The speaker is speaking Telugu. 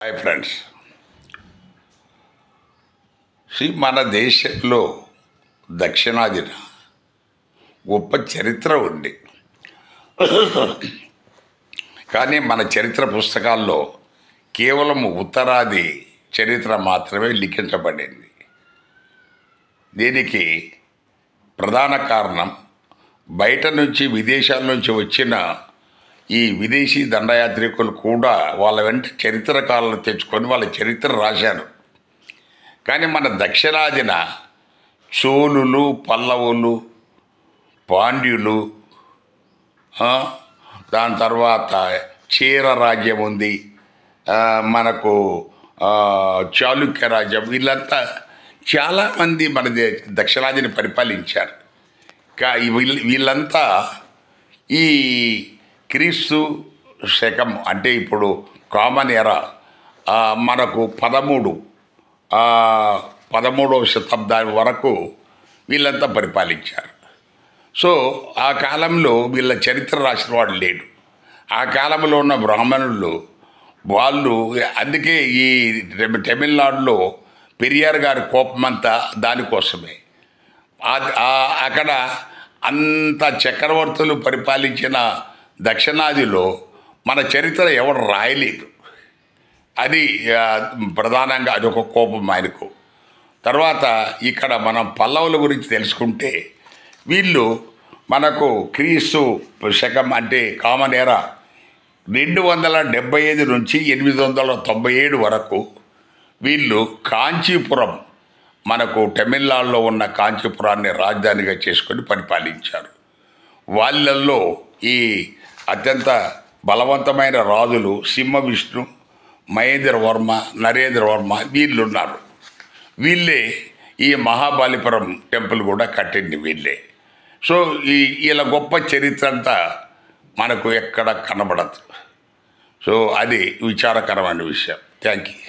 హాయ్ ఫ్రెండ్స్, మన దేశంలో దక్షిణాదిన గొప్ప చరిత్ర ఉంది. కానీ మన చరిత్ర పుస్తకాల్లో కేవలం ఉత్తరాది చరిత్ర మాత్రమే లిఖించబడింది. దీనికి ప్రధాన కారణం బయట నుంచి విదేశాల నుంచి వచ్చిన ఈ విదేశీ దండయాత్రికులు కూడా వాళ్ళ వెంట చరిత్రకారులను తెచ్చుకొని వాళ్ళ చరిత్ర రాశారు. కానీ మన దక్షిణాదిన చోళులు, పల్లవులు, పాండ్యులు, దాని తర్వాత చీర రాజ్యం ఉంది, మనకు చాళుక్య రాజ్యం, వీళ్ళంతా చాలామంది మన దక్షిణాదిని పరిపాలించారు. వీళ్ళంతా ఈ క్రీస్తు శకం అంటే ఇప్పుడు కామన్ ఎరా మనకు 13వ శతాబ్దం వరకు వీళ్ళంతా పరిపాలించారు. సో ఆ కాలంలో వీళ్ళ చరిత్ర రాసిన వాడు లేడు. ఆ కాలంలో ఉన్న బ్రాహ్మణులు వాళ్ళు, అందుకే ఈ తమిళనాడులో పెరియార్ గారి కోపమంతా దానికోసమే. అక్కడ అంత చక్రవర్తులు పరిపాలించిన దక్షిణాదిలో మన చరిత్ర ఎవరు రాయలేదు. అది ప్రధానంగా అదొక కోపం ఆయనకు. తర్వాత ఇక్కడ మనం పల్లవుల గురించి తెలుసుకుంటే వీళ్ళు మనకు క్రీస్తు శకం అంటే కామన్ ఎరా 275 నుంచి 897 వరకు వీళ్ళు కాంచీపురం, మనకు తమిళనాడులో ఉన్న కాంచీపురాన్ని రాజధానిగా చేసుకొని పరిపాలించారు. వాళ్ళల్లో ఈ అత్యంత బలవంతమైన రాజులు సింహ విష్ణు, మహేంద్రవర్మ, నరేంద్రవర్మ వీళ్ళున్నారు. వీళ్ళే ఈ మహాబలిపురం టెంపుల్ కూడా కట్టింది వీళ్ళే. సో వీళ్ళ గొప్ప చరిత్ర అంతా మనకు ఎక్కడ కనబడదు. సో అది విచారకరమైన విషయం. Thank you.